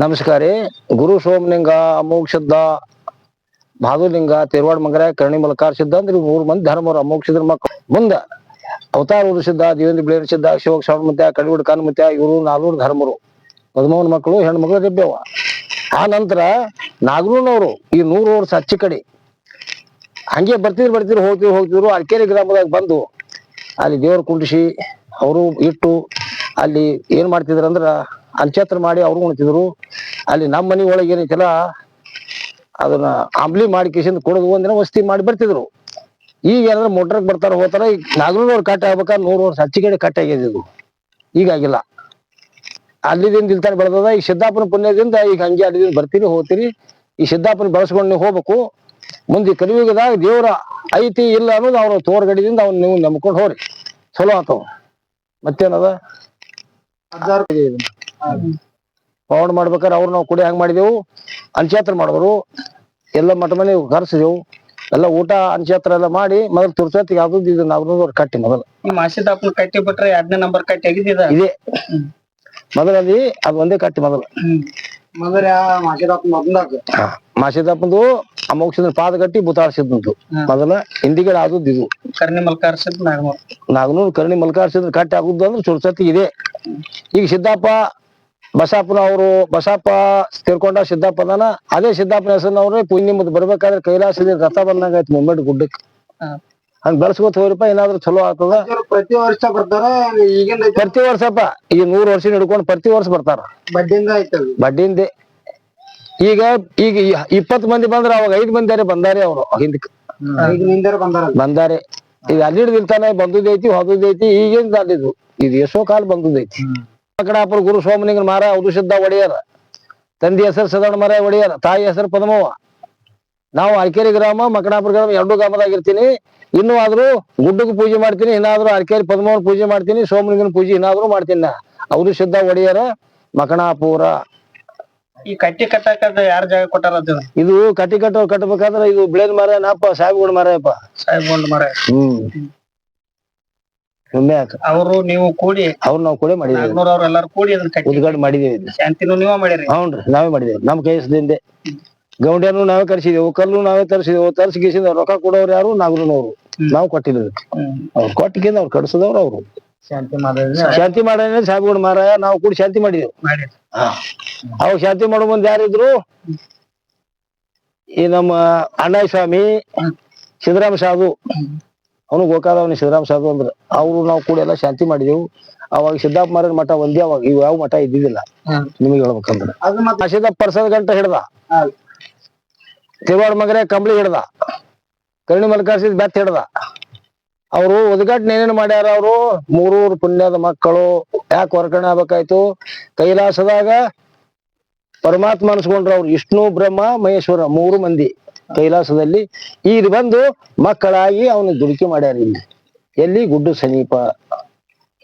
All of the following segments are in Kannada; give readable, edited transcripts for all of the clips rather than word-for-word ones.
ನಮಸ್ಕಾರ ರೀ. ಗುರು ಸೋಮಲಿಂಗ, ಅಮೋಘ ಸಿದ್ಧ, ಬಹಾದೂರ್ಲಿಂಗ, ತೇರವಾಡ ಮಂಗರ, ಕರ್ಣಿ ಮಲ್ಕಾರ ಸಿದ್ಧ ಅಂದ್ರೆ 3 ಮಂದಿ ಧರ್ಮರು ಅಮೋಘ ಸಿದ್ಧರ ಮಕ್ಕಳು. ಮುಂದ ಅವತಾರ ಸಿದ್ಧ, ದೇವೇಂದ್ರ ಬಿಳೇರ ಸಿದ್ಧ, ಶಿವಕ ಶ್ರವಣಮುತ್ಯ, ಕಡಿಗುಡ ಕಾನ್ಮುತ್ಯ, ಇವರು 4 ಧರ್ಮರು, 13 ಮಕ್ಕಳು, ಹೆಣ್ಮಕ್ಳು ರೆಬ್ಬೆವ. ಆ ನಂತರ ನಾಗರೂನವರು ಈ 100 ವರ್ಷ ಹಚ್ಚಿ ಕಡೆ ಹಂಗೆ ಬರ್ತಿದ್ರು ಹೋಗ್ತಿದ್ರು ಅರ್ಕೇರಿ ಗ್ರಾಮದಾಗ ಬಂದು ಅಲ್ಲಿ ದೇವ್ರ ಕುಂಡಿಸಿ ಅವರು ಇಟ್ಟು ಅಲ್ಲಿ ಏನ್ ಮಾಡ್ತಿದ್ರು ಅಂದ್ರ ಅಂಚತ್ರ ಮಾಡಿ ಅವ್ರು ಉಣ್ತಿದ್ರು. ಅಲ್ಲಿ ನಮ್ಮ ಮನಿ ಒಳಗೆ ಏನೈತಿಲ್ಲ ಅದನ್ನ ಆಂಬ್ಲಿ ಮಾಡಿ ಕಿಸಿಂದ ಕೊಡೋದು ಒಂದಿನ ವಸ್ತಿ ಮಾಡಿ ಬರ್ತಿದ್ರು. ಈಗ ಏನಾದ್ರೆ ಮೋಟ್ರಕ್ ಬರ್ತಾರ ಹೋಗ್ತಾರ. ಈಗ ನಾಗರೂನವ್ರು ಕಟ್ಟೆ ಆಗ್ಬೇಕಾದ್ರೆ 100 ವರ್ಷ ಹಚ್ಚಿಗಡೆ ಕಟ್ಟೆ ಆಗಿದ್ದು ಈಗಾಗಿಲ್ಲ. ಅಲ್ಲಿದಿಂದ ಇಲ್ತಾನೆ ಬೆಳೆದದ. ಈ ಸಿದ್ದಾಪುರ ಪುಣ್ಯದಿಂದ ಈಗ ಹಂಗೆ ಅಲ್ಲಿದಿಂದ ಬರ್ತೀರಿ ಹೋಗ್ತೀರಿ. ಈ ಸಿದ್ದಾಪುರ ಬೆಳೆಸ್ಕೊಂಡು ನೀವು ಹೋಗ್ಬೇಕು. ಮುಂದೆ ಕಲಿಯುಗದಾಗ ದೇವ್ರ ಐತಿ ಇಲ್ಲ ಅನ್ನೋದು ಅವ್ರ ತೋರ್ಗಡಿದಿಂದ ಅವ್ನ ನೀವು ನಂಬ್ಕೊಂಡು ಹೋಗ್ರಿ, ಚಲೋ ಆತವ. ಮತ್ತೇನದ ಪೌಂಡ್ ಮಾಡ್ಬೇಕಾದ್ರೆ ಅವ್ರು ನಾವು ಕುಡಿ ಹಂಗ್ ಮಾಡಿದೆವು. ಅಂಚೆತ್ರ ಮಾಡಿದ್ರು, ಎಲ್ಲ ಮಠ ಮನೆ ಕರ್ಸಿದೆವು. ಎಲ್ಲ ಊಟ ಅಂಚೆತ್ರ ಎಲ್ಲ ಮಾಡಿ ಮೊದಲು ತುರ್ಸತ್ತಿಗೆ ಯಾವ್ದು ಇದು ನಾವು ಕಟ್ಟಿ ಮೊದಲು ಮಾಸಿದಪ್ಪನ ಕಟ್ಟಿ ಬಿಟ್ರೆ 2ನೇ ನಂಬರ್ ಕಟ್ಟಿ ಆಗಿದ್ದ ಇದೆ. ಮೊದಲಲ್ಲಿ ಅದು ಒಂದೇ ಕಟ್ಟಿ ಮೊದಲು ಮಾಸಿದಪ್ಪಂದು ಅಮೋಘ ಸಿದ್ಧನ ಪಾದ ಕಟ್ಟಿ ಬುತಾಳ್ಸಿದ್ದು ಮೊದಲ ಹಿಂದಿಗಡೆ ಆದದ್ದು ಇದು ಕರ್ಣಿ ಮಲ್ಕಾರ ಸಿದ್ಧ ನಾಗನೂರ್ ಕರ್ಣಿ ಮಲ್ಕಾರ ಸಿದ್ಧ ಕಟ್ಟಿ ಆಗುದು ಅಂದ್ರೆ ತುರ್ಸತ್ತಿಗೆ ಇದೆ. ಈಗ ಸಿದ್ದಪ್ಪ ಬಸಪ್ಪನ ಅವರು ಬಸಪ್ಪ ತಿರ್ಕೊಂಡ ಸಿದ್ದಪ್ಪ ಅದಾನ. ಅದೇ ಸಿದ್ದಪ್ಪನ ಹೆಸರಿನವ್ರೆ ಪುಣ್ಯಮದ್ ಬರ್ಬೇಕಾದ್ರೆ ಕೈಲಾಸದ ರಥ ಬಂದಂಗ ಆಯ್ತು ಮುಂಬೈ ಗುಡ್ಡಕ್ಕೆ. ಹಂಗ ಬೆಳೆಸ್ಕೊತ ಹೋಗ್ರಿಪ್ಪ, ಏನಾದ್ರು ಚಲೋ ಆಗ್ತದ. ಪ್ರತಿ ವರ್ಷ ಬರ್ತಾರ. ಈಗಿನ ಪ್ರತಿ ವರ್ಷಪ್ಪ ಈಗ 100 ವರ್ಷ ಹಿಡ್ಕೊಂಡು ಪ್ರತಿ ವರ್ಷ ಬರ್ತಾರ. ಬಡ್ಡಿಂದ ಆಯ್ತದ ಬಡ್ಡಿಂದೆ. ಈಗ 20 ಮಂದಿ ಬಂದ್ರ ಅವಾಗ 5 ಮಂದಿ ಬಂದಾರೆ. ಅವ್ರು ಹಿಂದಕ್ಕೆ ಬಂದಾರೆ. ಈಗ ಅಲ್ಲಿ ಹಿಡ್ದಿರ್ತಾನೆ ಬಂದುದೈತಿ ಹೋದೈತಿ. ಈಗೇನ್ ಅಲ್ಲಿದ್ದು ಇದು ಎಷ್ಟೋ ಕಾಲ ಬಂದುದೈತಿ. ಮಕಣಾಪುರ ಗುರು ಸೋಮಲಿಂಗನ ಮಾರ ಅವರು ಸಿದ್ಧ ಒಡೆಯರ, ತಂದೆ ಹೆಸರು ಸದಣ ಮರ ಒಡೆಯರ, ತಾಯಿ ಹೆಸರು ಪದ್ಮವ್ವ. ನಾವು ಅರಕೇರಿ ಗ್ರಾಮ ಮಕಣಾಪುರ ಗ್ರಾಮ 2 ಗ್ರಾಮದಾಗಿರ್ತೀನಿ. ಇನ್ನೂ ಆದ್ರೂ ಗುಡ್ಡಕ್ಕೆ ಪೂಜೆ ಮಾಡ್ತೀನಿ, ಇನ್ನಾದ್ರೂ ಅರಕೇರಿ ಪದ್ಮವ್ವನ ಪೂಜೆ ಮಾಡ್ತೀನಿ, ಸೋಮಲಿಂಗನ ಪೂಜೆ ಇನ್ನಾದ್ರೂ ಮಾಡ್ತೀನಿ. ಅವರು ಸಿದ್ಧ ಒಡೆಯರ ಮಕಣಾಪುರ. ಈ ಕಟ್ಟಿ ಕಟ್ಟಕ ಯಾರ ಜಾಗ ಕೊಟ್ಟಾರ? ಇದು ಕಟ್ಟಿ ಕಟ್ಟಬೇಕಾದ್ರೆ ಇದು ಬಿಳೇನ್ ಮರ ನಾಪ ಸಾಹೇಬ್ಗೊಂಡ್ ಮರಪ್ಪ. ಸಾಹೇಬ್ಗೊಂಡ್ ಮರ. ಅವರು ನೀವು ಕೂಡಿ ನಾವು ಕೂಡಿ ಮಾಡಿದೇವೆ. ಎಲ್ಲಾರು ಕೂಡಿ ಉದ್ಘಾಟನೆ ಮಾಡಿದೇವೆ. ಶಾಂತಿನೂ ನೀವ ಮಾಡಿರಿ? ಹೌನ್ರಿ, ನಾವೇ ಮಾಡಿದೇವೆ. ನಮ್ ಕೈಸದಿಂದ ಗೌಂಡ್ಯನು ನಾವೇ ಕರ್ಸಿದೇವು, ಕಲ್ಲು ನಾವೇ ತರಿಸಿದೆವು. ತರ್ಸಿಗಿಸಿದ ರೊಕ್ಕ ಕೊಡೋರು ಯಾರು? ನಾಗರೂನವ್ರು. ನಾವು ಕೊಟ್ಟಿಲ್ಲ. ಅವ್ರು ಕೊಟ್ಟಿಗಿಂದ ಅವ್ರು ಕಡ್ಸದವ್ರು. ಅವ್ರು ಶಾಂತಿ ಮಾಡ ಸಾಹೇಬ್ಗೊಂಡ್ ಮಾರಾಯ ನಾವು ಕೂಡಿ ಶಾಂತಿ ಮಾಡಿದೆವು. ಅವಾಗ ಶಾಂತಿ ಮಾಡೋ ಮುಂದೆ ಯಾರಿದ್ರು? ಈ ನಮ್ಮ ಅಣ್ಣಯ್ಯ ಸ್ವಾಮಿ, ಸಿದ್ದರಾಮ ಸಾಧು, ಅವನು ಗೋಕಾದವನಿ ಸಿದ್ದರಾಮ ಸಾಧು ಅಂದ್ರ. ಅವ್ರು ನಾವು ಕೂಡ ಎಲ್ಲ ಶಾಂತಿ ಮಾಡಿದೆವು. ಅವಾಗ ಸಿದ್ದಪ್ಪ ಮಾರನ ಮಠ ಒಂದೇ. ಅವಾಗ ಇವ್ ಯಾವ ಮಠ ಇದ್ದಿದ್ದಿಲ್ಲ ನಿಮಗೆ ಹೇಳ್ಬೇಕಂದ್ರೆ. ಸಿದ್ದಪ್ಪ ಪರ್ಸದ ಗಂಟ ಹಿಡ್ದ, ತೇರವಾಡ ಮಂಗರೆ ಕಂಬಳಿ ಹಿಡ್ದ, ಕರ್ಣಿ ಮಲ್ಕಾರ್ಸಿದ್ ಬೆತ್ತ ಹಿಡ್ದ. ಅವರು ಉದ್ಘಾಟನೆ ಏನೇನು ಮಾಡ್ಯಾರ? ಅವರು 3 ಪುಣ್ಯದ ಮಕ್ಕಳು. ಯಾಕೆ ಹೊರಕಣೆ ಆಗ್ಬೇಕಾಯ್ತು? ಕೈಲಾಸದಾಗ ಪರಮಾತ್ಮ ಅನ್ಸ್ಕೊಂಡ್ರು ಅವ್ರು. ವಿಷ್ಣು, ಬ್ರಹ್ಮ, ಮಹೇಶ್ವರ 3 ಮಂದಿ ಕೈಲಾಸದಲ್ಲಿ ಈಗ ಬಂದು ಮಕ್ಕಳಾಗಿ ಅವನ ದುಡುಕಿ ಮಾಡ್ಯಾರ. ಇಲ್ಲಿ ಎಲ್ಲಿ? ಗುಡ್ಡು ಸಮೀಪ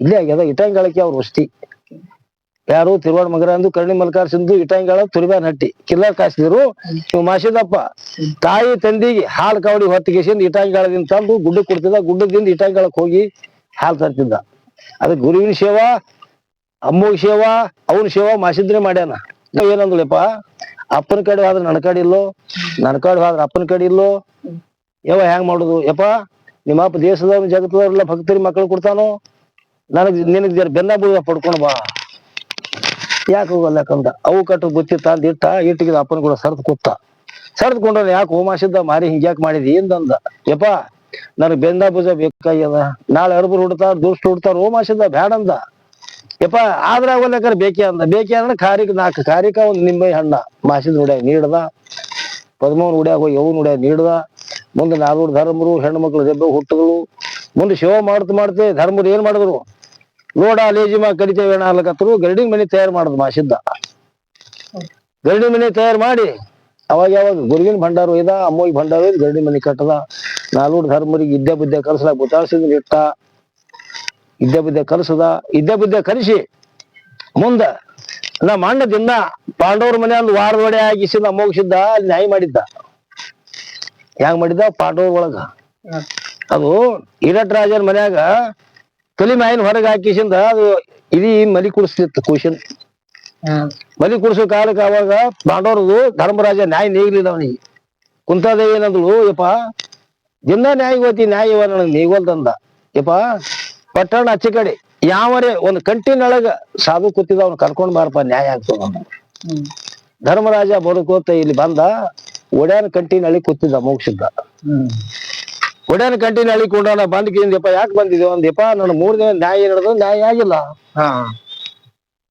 ಇಲ್ಲೇ ಆಗ್ಯದ. ಇಟಂಗಾಳಕ್ಕೆ ಅವ್ರ ವಸ್ತಿ. ಯಾರು? ತಿರುವಾಡ ಮಗರ ಅಂದು ಕರ್ಣಿ ಮಲ್ಕಾರ ಸಿಂಧು ಇಟಂಗಾಳ ತುರಿಬ್ಯಾನ್ ಹಟ್ಟಿ ಕಿಲ್ಲರ್ ಕಾಸಿದ್ರು. ನೀವು ಮಾಸಿದಪ್ಪ ತಾಯಿ ತಂದಿಗೆ ಹಾಲು ಕವಡಿ ಹೊತ್ತಿಗೆಸಿಂದ ಇಟಂಗಾಳದಿಂದ ತಂದು ಗುಡ್ಡಕ್ಕೆ ಕೊಡ್ತಿದ್ದ. ಗುಡ್ಡದಿಂದ ಇಟಂಗಾಳಕ್ಕೆ ಹೋಗಿ ಹಾಲು ತರ್ತಿದ್ದ. ಅದಕ್ಕೆ ಗುರುವಿನ ಸೇವಾ, ಅಮ್ಮಗ ಸೇವಾ, ಅವನ ಸೇವಾ ಮಾಸಿದ್ರೆ ಮಾಡ್ಯಾನ. ಏನಂದ್ಲಪ್ಪ, ಅಪ್ಪನ ಕಡೆ ಹೋದ್ರೆ ನನ್ನ ಕಡೆ ಇಲ್ಲೋ, ನನ್ನ ಕಡೆ ಹೋದ್ರೆ ಅಪ್ಪನ ಕಡೆ ಇಲ್ಲೋ. ಯಾವ ಹೆಂಗ್ ಮಾಡುದು? ಯಪ್ಪ ನಿಮ್ಮ ಅಪ್ಪ ದೇಶದವ್ರ ಜಗತ್ತದವ್ರೆಲ್ಲ ಭಕ್ತರಿ ಮಕ್ಕಳು ಕೊಡ್ತಾನೋ, ನಿನಗ್ ಜರ ಬೆನ್ನ ಬೀಳ ಪಡ್ಕೊಂಡು ಬಾ. ಯಾಕೆ ಹೋಗಲ್ಲ ಯಾಕಂದ ಅವು ಕಟ್ಟು ಬುತ್ತಿ ತಂದ್ ಇಟ್ಟಿಗೆ ಅಪ್ಪನ ಕೂಡ ಸರಿದ್ಕೊಂಡ್ರ ಯಾಕೆ ಹೋಮಾಸಿದ್ದ ಮಾರಿ ಹಿಂಗ್ಯಾಕ್ ಮಾಡಿದಿ ಎಂದಂದ. ಯಪ್ಪ ನನಗ್ ಬೆಂದ ಭುಜ ಬೇಕಾಗ್ಯದ, ನಾಳೆ ಅರ್ಬರು ಹುಡ್ತಾರ, ದುಷ್ಟ ಹುಡ್ತಾರ, ಹೋಮಾಸಿದ್ದ ಬ್ಯಾಡಂದ. ಯಪ್ಪ ಆದ್ರ ಆಗೋಲ್ಲಕ್ಕಾರ ಬೇಕಿ ಅಂದ. ಬೇಕಿ ಅಂದ್ರೆ 4 ಕಾರಿಕ ಒಂದ್ ನಿಂಬೆ ಹಣ್ಣ ಮಾಸಿದ ಹುಡ್ಯಾಗ ನೀಡ್ದ. ಪದ್ಮವ್ನ ಹುಡ್ಯಾಗ ಹೋಗಿ ಅವು ಹುಡ್ಯಾಗ ನೀಡ್ದ. ಮುಂದೆ 4 ಧರ್ಮರು ಹೆಣ್ಣು ಮಕ್ಳು ರೆಬ್ಬೆ ಹುಟ್ಟಗಳು. ಮುಂದೆ ಶಿವ ಮಾಡ್ತೆ ಧರ್ಮರು ಏನ್ ಮಾಡಿದ್ರು? ಲೋಡ ಲೇಜಿಮ ಕಡಿತೇವೆ ಅನ್ಲಕತ್ರು. ಗರ್ಡಿಂಗ್ ಮನೆ ತಯಾರು ಮಾಡುದು ಮಾಸಿದ್ದ. ಗರ್ಡಿಂಗ್ ಮನೆ ತಯಾರು ಮಾಡಿ ಅವಾಗ ಗುರುವಿನ ಭಂಡಾರ ಒಯ್ದ, ಅಮ್ಮೋಗಿ ಭಂಡಾರ ಒಯ್ದು ಗರ್ಡಿಂಗ್ ಮನೆ ಕಟ್ಟದ. 4 ಧರ್ಮರಿಗೆ ಇದ್ದೆ ಬುದ್ದೆ ಕಲ್ಸಲಾಗ ಬುತಾಳ್ಸಿದ್ ಇಟ್ಟ. ಇದ್ದೆ ಬುದ್ದೆ ಕಲಿಸಿ ಮುಂದ ನಮ್ಮ ಅಣ್ಣ ದಿನ ಪಾಂಡವ್ರ ಮನೆ ಒಂದು ವಾರದೊಡೆ ಆಗಿಸಿದ ಅಮ್ಮೋಗಿಸಿದ್ದ. ಅಲ್ಲಿ ನ್ಯಾಯ ಮಾಡಿದ್ದ. ಹೆಂಗ್ ಮಾಡಿದ್ದ? ಪಾಂಡವ್ರ ಒಳಗ ಅದು ಇರಟ್ ರಾಜನ ಮನ್ಯಾಗ ತಲಿ ಮಾಯಿನ ಹೊರಗೆ ಹಾಕಿಸಿಂದ ಅದು ಇಡೀ ಮಲಿ ಕುಡಿಸ್ತಿತ್ತು. ಕುಶನ್ ಬಲಿ ಕುಡಿಸೋ ಕಾಲಕ್ಕೆ ಅವಾಗ ಪಾಂಡವರದು ಧರ್ಮರಾಜ ನ್ಯಾಯ ನೀಗ್ಲಿಲ್ಲ ಅವನಿಗೆ. ಕುಂತಾದೇವಿ ಏನಂದಳು, ಯಪ್ಪ ದಿನ ನ್ಯಾಯ ಹೋತಿ, ನ್ಯಾಯ ಇವ ನನಗ್ ನೀಗೋಲ್ದಂದ. ಯಪ್ಪ ಪಟ್ಟಣ ಆಚೆ ಕಡೆ ಯಾವರೇ ಒಂದು ಕಂಟಿನೊಳಗ ಸಾಧು ಕೂತಿದ ಅವ್ನ ಕರ್ಕೊಂಡ್ ಬಾರಪ್ಪ, ನ್ಯಾಯ ಆಗ್ತದ. ಧರ್ಮರಾಜ ಬದುಕೋತ ಇಲ್ಲಿ ಬಂದ, ಒಡ್ಯಾನ ಕಂಟಿನ ಹಳಿ ಕೂತಿದ್ದ ಮೋಕ್ಷಿದ್ದ. ಒಡ್ಯಾನ ಕಂಟಿನ ಹಳಿ ಕೊಂಡವನ ಬಂದ್ಕಿಂದಪ್ಪ ಯಾಕೆ ಬಂದಿದ್ದೇವ ಅಂದ್ಯಪ್ಪ, ನನ್ನ 3 ದಿನ ನ್ಯಾಯ ನಡೆದು ನ್ಯಾಯ ಆಗಿಲ್ಲ,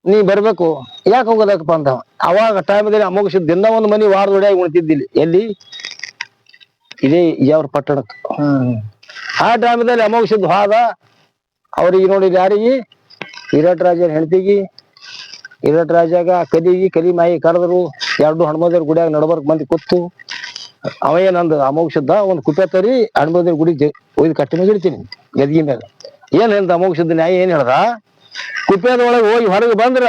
ನೀ ಬರ್ಬೇಕು, ಯಾಕೆ ಹೋಗೋದಕ್ಕಪ್ಪ ಅಂತ. ಅವಾಗ ಟೈಮದಲ್ಲಿ ಅಮೋಘಸಿದ್ ದಿನ ಒಂದು ಮನಿ ವಾರದೊಡೆಯಾಗಿ ಉಣ್ತಿದ್ದಿಲ್ಲ. ಎಲ್ಲಿ? ಇದೇ ಯಾವ ಪಟ್ಟಣಕ್ಕೆ. ಆ ಟೈಮದಲ್ಲಿ ಅಮೋಘಸಿದ್ ಹಾದ ಅವ್ರಿಗೆ ನೋಡಿ, ಯಾರಿಗೆ? ವಿರಾಟ್ ರಾಜನ ಹೆಂಡತಿಗಿ. ವಿರಾಟ್ ರಾಜಾಗ ಕಲಿ ಮಾಯಿ ಕರೆದ್ರು. 2 ಹನುಮದೇವ್ರ ಗುಡಿಯಾಗ ನಡ್ಬರ್ಕ್ ಮಂದಿ ಕೂತು. ಅವೇನಂದ ಅಮೋಘಸಿದ್ದ, ಒಂದು ಕುಪ್ಪೆ ತರಿ ಹನುಮದೇವ್ರ ಗುಡಿ ಒಯ್ದು ಕಟ್ಟಿ ಮ್ಯಾಗ ಇಡ್ತೀನಿ ಗದ್ಗಿ ಮ್ಯಾಗ. ಏನ್ ಹೇಳ್ದ ಅಮೋಘಸಿದ್ದ ನ್ಯಾಯ ಏನ್ ಹೇಳ್ದ? ಕುಪ್ಪೆದೊಳಗೆ ಹೋಗಿ ಹೊರಗೆ ಬಂದ್ರ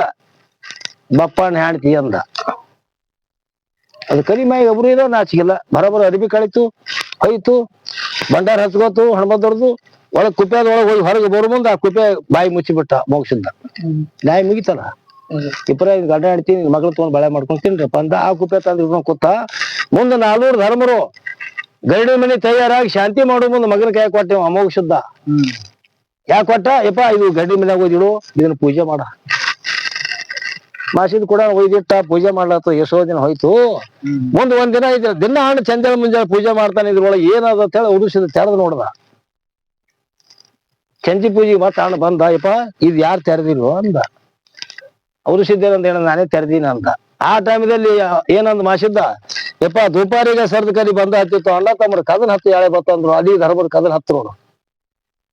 ಬಪ್ಪಣ್ಣ ಹೆಂಡ್ತಿ ಅಂದ. ಅದು ಕಲಿ ಮಾಯಿ ಒಬ್ರು ಇರೋ ನಾಚಿಗಿಲ್ಲ. ಬರೋಬ್ಬರ ಅರಿಬಿ ಕಳಿತು ಹೋಯ್ತು, ಭಂಡಾರ ಹಚ್ಕೋತು ಹನುಮದವ್ರದು. ಒಳಗ್ ಕುಪ್ಪೆದೊಳಗೆ ಹೋಗಿ ಹೊರಗೆ ಬರೋ ಮುಂದೆ ಆ ಕುಪ್ಪೆ ಬಾಯಿ ಮುಚ್ಚಿಬಿಟ್ಟ ಮೋಕ್ಷಿದ್ದ. ನ್ಯಾಯ ಮುಗಿತಲ್ಲ. ಇಬ್ಬರ ಗಂಡ ಹೆಂಡ್ತಿ ಮಗಳು ತಗೊಂಡ್ ಬಳೆ ಮಾಡ್ಕೊಂಡ್ ತಿನ್ರಪ್ಪ ಅಂದ. ಆ ಕುಪ್ಪೆ ತಂದ್ ಇಟ್ಕೊಂಡ್ ಕೂತ. ಮುಂದೆ 400 ಧರ್ಮರು ಗರಡಿ ಮನೆ ತಯಾರಾಗಿ ಶಾಂತಿ ಮಾಡೋ ಮುಂದೆ ಮಗನ ಕೈ ಕೊಟ್ಟೆ ಅಮೋಘಸಿದ್ದ. ಯಾಕೆ ಕೊಟ್ಟ? ಯಪ್ಪ ಇದು ಗರಡಿ ಮನ್ಯಾಗ ಒಯ್ದಿಡು, ಇದನ್ನ ಪೂಜೆ ಮಾಡ. ಮಾಸಿದ್ ಕೂಡ ಒಯ್ದಿಟ್ಟ, ಪೂಜೆ ಮಾಡ್ಲತ್ತ. ಎಷ್ಟೋ ದಿನ ಹೋಯ್ತು. ಮುಂದ್ ಒಂದಿನ ಐತಿ, ದಿನ ಹಣ್ಣು ಚಂಜಾಳ ಮುಂಜಾನೆ ಪೂಜೆ ಮಾಡ್ತಾನೆ. ಇದ್ರೊಳಗೆ ಏನದ ಅಂತ ಹೇಳಿ ಉರುಸಿದ ತೆರೆದು ನೋಡ್ದ. ಚಂಚಿ ಪೂಜೆಗೆ ಮತ್ತೆ ಹಣ್ಣು ಬಂದ. ಯಪ್ಪ ಇದು ಯಾರು ತೆರೆದಿಲ್ವೋ ಅಂದ. ಉರುಸಿದ್ದೇನಂತ ಹೇಳ, ನಾನೇ ತೆರೆದೀನ ಅಂತ. ಆ ಟೈಮದಲ್ಲಿ ಏನಂದ್ ಮಾಸಿದ್ದ, ಯಪ್ಪ ದುಪಾರಿಗೆ ಸರ್ದ ಕಲಿ ಬಂದ ಹತ್ತಿತ್ತು, ಅಣ್ಣ ತಮ್ಮರ ಕದನ್ ಹತ್ತು ಯಾಳೆ ಬತ್ತಂದ್ರು. ಅದಿ ಧರ್ಮರ ಕದನ್ ಹತ್ತು ನೋಡು.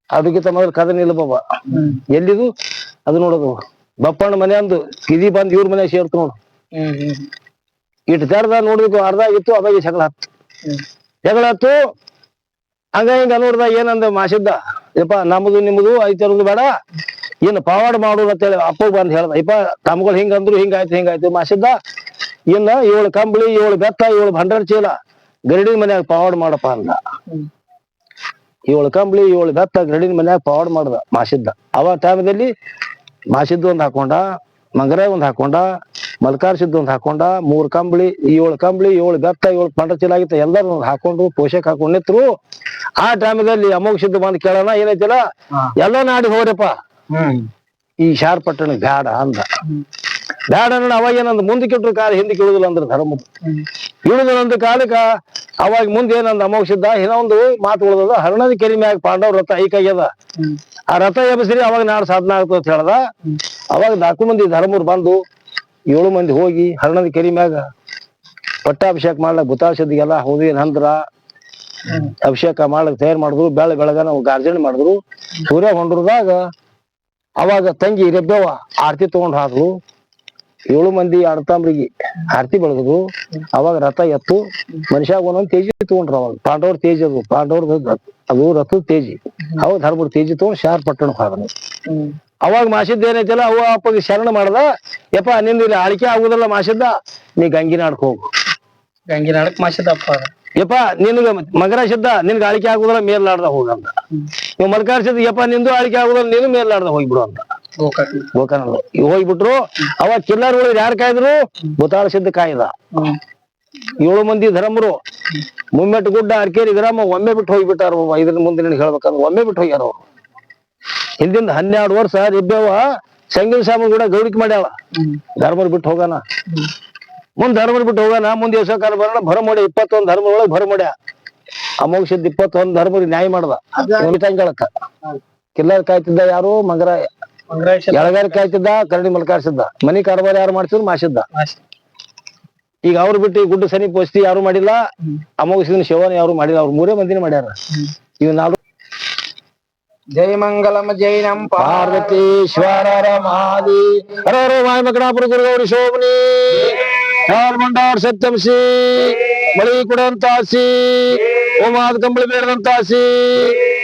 ಅದಕ್ಕಿಂತ ಮೊದಲು ಕದನ್ ಇಲ್ಲ ಬಾಬಾ. ಎಲ್ಲಿದು ಅದು ನೋಡೋದು ಬಪ್ಪಣ್ಣ ಮನೆ ಅಂದು ಕಿದಿ ಬಂದ್ ಇವ್ರ ಮನೆ ಸೇರ್ತು ನೋಡು. ಇಟ್ಟು ತೆರ್ದ ನೋಡ್ಬೇಕು, ಅರ್ಧ ಆಗಿತ್ತು. ಅವಾಗ ಜಗಳ ಹತ್ತು. ಹಂಗ ಹಿಂಗ ನೋಡ್ದ. ಏನಂದ ಮಾಸಿದ್ದ, ಯಪ್ಪ ನಮ್ದು ನಿಮ್ದು ಐತರದು ಬೇಡ, ಇನ್ನು ಪವಾಡ ಮಾಡೋದು ಅಂತೇಳಿ ಅಪ್ಪ ಬಂದ್ ಹೇಳ್ದ. ಯಪ್ಪ ತಮ್ಗಳು ಹಿಂಗಂದ್ರು ಹಿಂಗಾಯ್ತು ಮಾಸಿದ್ದ. ಇನ್ನ 7 ಕಂಬಳಿ 7 ಬೆತ್ತ 7 ಭಂಡಾರ ಚೀಲ ಗರಡಿನ ಮನ್ಯಾಗ ಪವಾಡ ಮಾಡಪ್ಪ ಅಂದ. 7 ಕಂಬಳಿ 7 ಬೆತ್ತ ಗರಡಿನ ಮನ್ಯಾಗ ಪವಾಡ ಮಾಡ್ದ ಮಾಸಿದ್ದ. ಅವ ಟೈಮದಲ್ಲಿ ಮಾಸಿದ್ದು ಒಂದ್ ಹಾಕೊಂಡ, ಮಂಗರಾಯ ಒಂದ್ ಹಾಕೊಂಡ, ಮಲ್ಕಾರ್ ಸಿದ್ದು ಒಂದ್ ಹಾಕೊಂಡ, 3 ಕಂಬಳಿ 7 ಕಂಬಳಿ 7 ಬೆತ್ತ 7 ಭಂಡಾರ ಚೀಲ ಆಗಿತ್ತ ಎಲ್ಲರೂ ಹಾಕೊಂಡು ಪೋಷಕ್ ಹಾಕೊಂಡ್ ನಿತ್ರು. ಆ ಟೈಮದಲ್ಲಿ ಅಮೋಘಸಿದ್ದು ಬಂದ್ ಕೇಳೋಣ, ಏನೈತಿಲ್ಲ ಎಲ್ಲ ನಾಡಿ ಹೋಗ್ರಪ್ಪ, ಈ ಶಾರ್ ಪಟ್ಟಣಕ್ಕೆ ಬ್ಯಾಡ ಅಂದ. ಬ್ಯಾಡ ಅನ್ನೋಣ. ಅವಾಗ ಏನಂದ, ಮುಂದಕ್ಕೆ ಇಟ್ರು ಕಾಲ ಹಿಂದಕ್ಕೆ ಇಳುದಿಲ್ಲ ಅಂದ್ರ ಧರ್ಮದ. ಇಳುದಿಲ್ಲಂದ ಕಾಲಕ್ಕ ಅವಾಗ ಮುಂದೆ ಏನಂದ ಅಮೋಘಸಿದ್ದ, ಇನ್ನೊಂದು ಮಾತು ಉಳ್ದದ. ಹರಣದ ಕೆರಿ ಮ್ಯಾಗ ಪಾಂಡವ್ರ ರಥ ಐಕಾಗ್ಯದ, ಆ ರಥ ಎಬಸ್ರಿ ಅವಾಗ ನಾಡ್ ಸಾಧನ ಆಗ್ತದ ಅಂತ ಹೇಳ್ದ. ಅವಾಗ 4 ಮಂದಿ ಧರ್ಮರು ಬಂದು 7 ಮಂದಿ ಹೋಗಿ ಹರಣದ ಕೆರಿ ಮ್ಯಾಗ ಪಟ್ಟಾಭಿಷೇಕ ಮಾಡ್ಲಕ್ ಬುತಾಳ್ಸಿದ್ಗೆಲ್ಲ ಹೋಗಿ ನಂತರ ಅಭಿಷೇಕ ಮಾಡ್ಲಕ್ ತಯಾರು ಮಾಡಿದ್ರು. ಬೆಳಗನ ಗಾರ್ಜನೆ ಮಾಡಿದ್ರು. ಸೂರ್ಯ ಹೊಂಡ್ರದಾಗ ಅವಾಗ ತಂಗಿ ರೆಬ್ಬೆವ ಆರತಿ ತಗೊಂಡ್ ಹಾದ್ರು. 7 ಮಂದಿ ಅಣ್ಣತಮ್ಮರಿಗೆ ಆರತಿ ಬೆಳದ್ರು. ಅವಾಗ ರಥ ಎತ್ತು ಮನುಷ್ಯಾಗ ಒಂದೊಂದ್ ತೇಜಿ ತಗೊಂಡ್ರು. ಅವಾಗ ಪಾಂಡವ್ರ ತೇಜ್ ಅದು, ಪಾಂಡವ್ರ ಅದು ರಥದ ತೇಜಿ. ಅವಾಗ ಧರ್ಮರ ತೇಜಿ ತಗೊಂಡ್ ಶಾರ್ ಪಟ್ಟಣಕ್ಕೆ ಹೋದನು. ಅವಾಗ ಮಾಸಿದ್ದ ಏನೈತಿಲ್ಲ, ಅವ ಅಪ್ಪಗೆ ಶರಣ ಮಾಡ್ದ. ಯಪ್ಪ ನಿಂದ ಇಲ್ಲಿ ಆಳಿಕೆ ಆಗುದಿಲ್ಲ ಮಾಸಿದ್ದ, ನೀ ಗಂಗಿನಾಡಕ್ ಹೋಗು. ಗಂಗಿನಾಡಕ್ ಮಾಸಿದಪ್ಪ. ಯಪ್ಪ ನಿನ್ಗ ಮಗರಾಸಿದ್ದ, ನಿನ್ಗ ಆಳಿಕೆ ಆಗುದಿಲ್ಲ, ಮೇಲ್ಲಾಡ್ದ ಹೋಗಂತ. ನೀವು ಮಲ್ಕಾರ್ಸಿದ್ದ, ಯಪ್ಪ ನಿಂದು ಆಳಿಕೆ ಆಗುದಿಲ್ಲ, ನೀನು ಮೇಲ್ಲಾಡ್ದ ಹೋಗ್ಬಿಡು ಅಂತ. ಗೋಕರ್ಣ ಹೋಗ್ಬಿಟ್ರು. ಅವಾಗ ಕಿಲ್ಲಾರ್ ಉಳಿದ್ ಯಾರು ಕಾಯ್ದ್ರು? ಬುತಾಳ್ಸಿದ್ದ ಕಾಯ್ದ. 7 ಮಂದಿ ಧರ್ಮರು ಮುಮ್ಮೆಟ್ಟು ಗುಡ್ಡ ಅರ್ಕೇರಿ ಗ್ರಾಮ ಒಮ್ಮೆ ಬಿಟ್ಟು ಹೋಗ್ಬಿಟ್ಟಾರ. ಇದ್ರ ಮುಂದೆ ನಿನಗೆ ಹೇಳ್ಬೇಕಂದ್ರೆ ಒಮ್ಮೆ ಬಿಟ್ಟು ಹೋಗ್ಯಾರ ಅವ್ರು. ಹಿಂದಿಂದ 12 ವರ್ಷ ರಿಬ್ಬೆವ ಸಂಗೀತ ಸಾಮನ್ ಕೂಡ ಗೌಡಿಕೆ ಮಾಡ್ಯಾಳ. ಧರ್ಮರು ಬಿಟ್ಟು ಹೋಗೋಣ, ಮುಂದ್ ಧರ್ಮರು ಬಿಟ್ಟು ಹೋಗೋಣ, ಮುಂದೆ ಯಶೋಕಾರ ಬರೋಣ. ಭರಮೊಡೆ 21 ಧರ್ಮದೊಳಗೆ ಭರಮೊಡೆ ಅಮೋಘಸಿದ್ದ 21 ಧರ್ಮರಿಗೆ ನ್ಯಾಯ ಮಾಡ್ದ. ತಂಗಳಕ್ಕ ಕಿಲ್ಲರ್ ಕಾಯ್ತಿದ್ದ ಯಾರು? ಮಂಗರಾಯ. ಎಳಗಾರ ಕಾಯ್ತಿದ್ದ ಕರಡಿ ಮಲ್ಕಾರ್ಸಿದ್ದ. ಮನಿ ಕಾರ್ಬಾರ ಯಾರು ಮಾಡ್ತಿದ್ರು? ಮಾಸಿದ್ದ. ಈಗ ಅವ್ರು ಬಿಟ್ಟು ಈ ಗುಡ್ಡ ಸನಿ ಪೋಸ್ತಿ ಯಾರು ಮಾಡಿಲ್ಲ. ಅಮೋಘಸಿದ ಶಿವನ ಯಾರು ಮಾಡಿಲ್ಲ. ಅವ್ರು 3 ಮಂದಿನ ಮಾಡ್ಯಾರ. ಇವ್ 4 ಜೈ ಮಂಗಲಂ ಜೈ ನಂ ಪಾರ್ವತೀಶ್ವರ ರಮಾದಿ ಹರ ಹರ ವಾಯುಮಕಣಾಪುರ ಗುರುಗೌರಿ ಶೋಭನಿ ಮಂಡಾರ್ ಸತ್ಯಂಸಿ ಮಳಿ ಕುಡಂತಾಸಿ ಓಮಾದ್ ಕಂಬಳಿ ಬೇಡದಂತಾಸಿ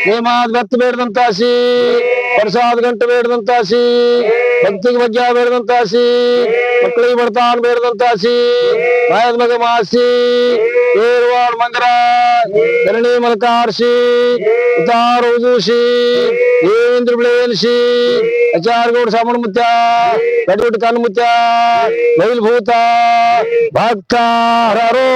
ನೇಮಾದ್ ಬೆತ್ತ ಬೇಡದಂತಾಸಿ ಪ್ರಸಾದ್ ಗಂಟು ಬೇಡದಂತಾಸಿ ಭಕ್ತಿಗೆ ಬಗ್ಗೆ ಬೇಡದಂತ ಆಸಿ ಮಕ್ಕಳಿಗೆ ಬರ್ತಾನ ಬೇಡದಂತ ಆಸಿ ಮಾಯದ ಮಗ ಮಾಸಿ ಏರ್ವಾಡ್ ಮಂಗರ ಧರಣಿ ಮಲ್ಕಾರ್ಸಿ ಉತಾರ ಉದೂಸಿ ದೇವೇಂದ್ರ ಬಿಳೇನ್ಸಿ ಅಚಾರಗೌಡ ಸಾಮಣ ಮುತ್ಯ ಕಡಿಬಿಟ್ಟು ಕಣ್ಣು ಮುತ್ಯ ಬೈಲ್ ಭೂತ ಭಕ್ತ ಹರರೋ